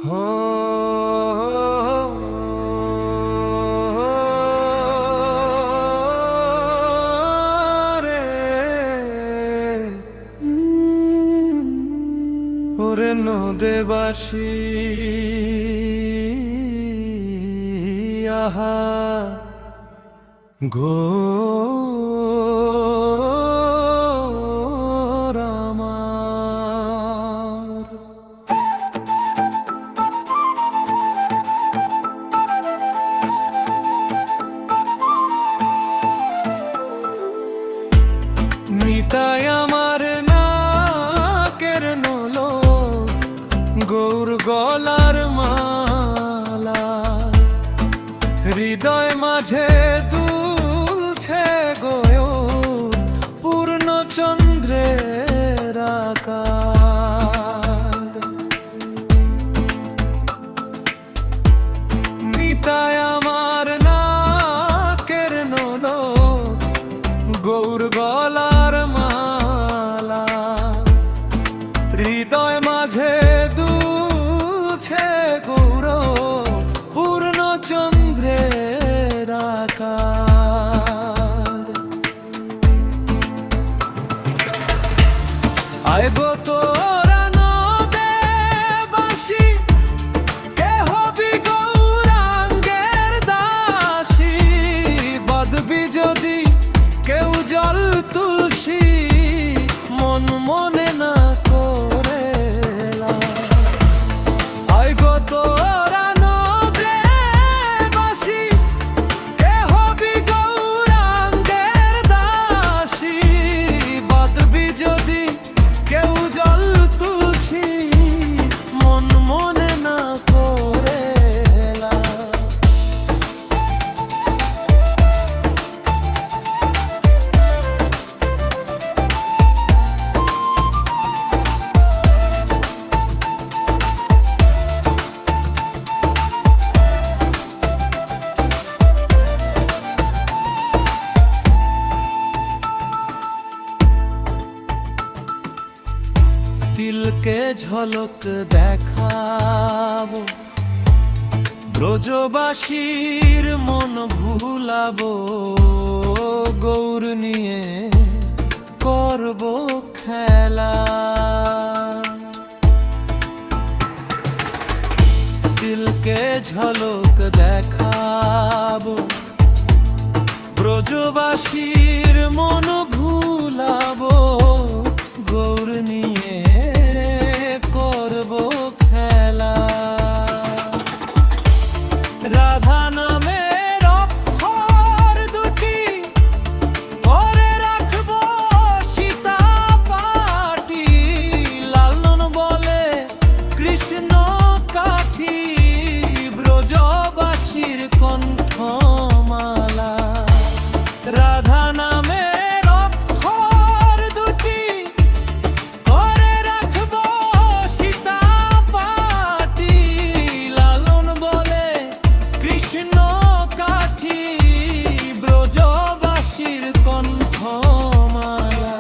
হো রে ওরে নদেবাসী আহা ঘোর আমার নিতাই আমার নাকের নলো গৌর গলার মালা হৃদয় মাঝে দুলছে গো পূর্ণ চন্দ্রের আকার নিতাই আমার নাকের নলো গৌর গলার মালা হৃদয় মাঝে দুলছে গৌর পূর্ণ চন্দ্রের আকার আয় গো তোরা নদেবাসী কে হবি গৌরাঙ্গের দাসী বাঁধবি যদি কেউ জল তুলসী মন মনে না করে আয় গো তোরা নদেবাসী কে হবি গৌরাঙ্গের দাসী বাঁধবি যদি কেউ জল তুলসী মন মনে না করে তিলকে ঝলক দেখাবো ব্রজবাসীর মন ভুলাবো গৌর নিয়ে করব খেলা তিলকে ঝলক দেখাবো ব্রজবাসীর মন ভুলাবো গৌর নিয়ে করব খেলা রাধা নামের অক্ষর দুটি করে রাখবো সীতা পাটি লালন বলে কৃষ্ণ কাঠি ব্রজবাসীর কণ্ঠমালা রাধা নামের অক্ষর দুটি করে রাখবো সীতা পাটি লালন বলে কৃষ্ণ কাঠি ব্রজবাসীর কণ্ঠমালা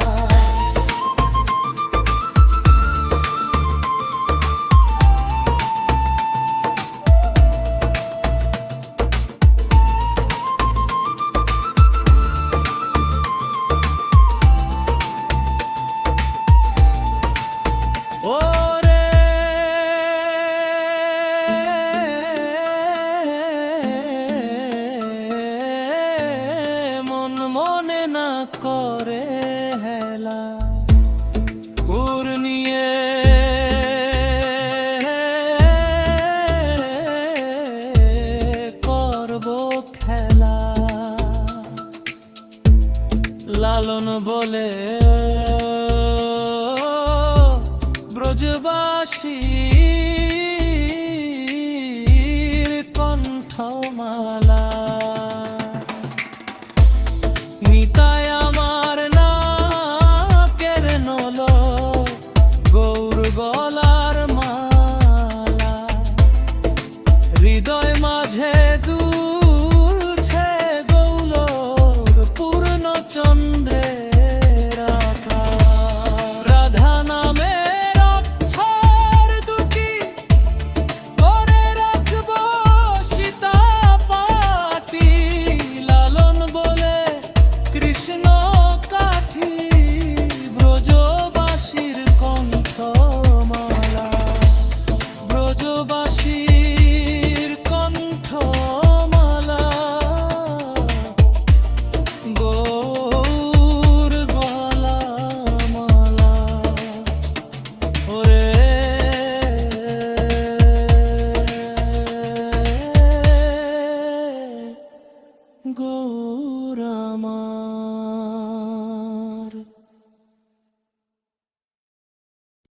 ওরে মন মনে না করে হেলা কুর নিয়ে করব খেলা লালন বলে ব্রজবাসী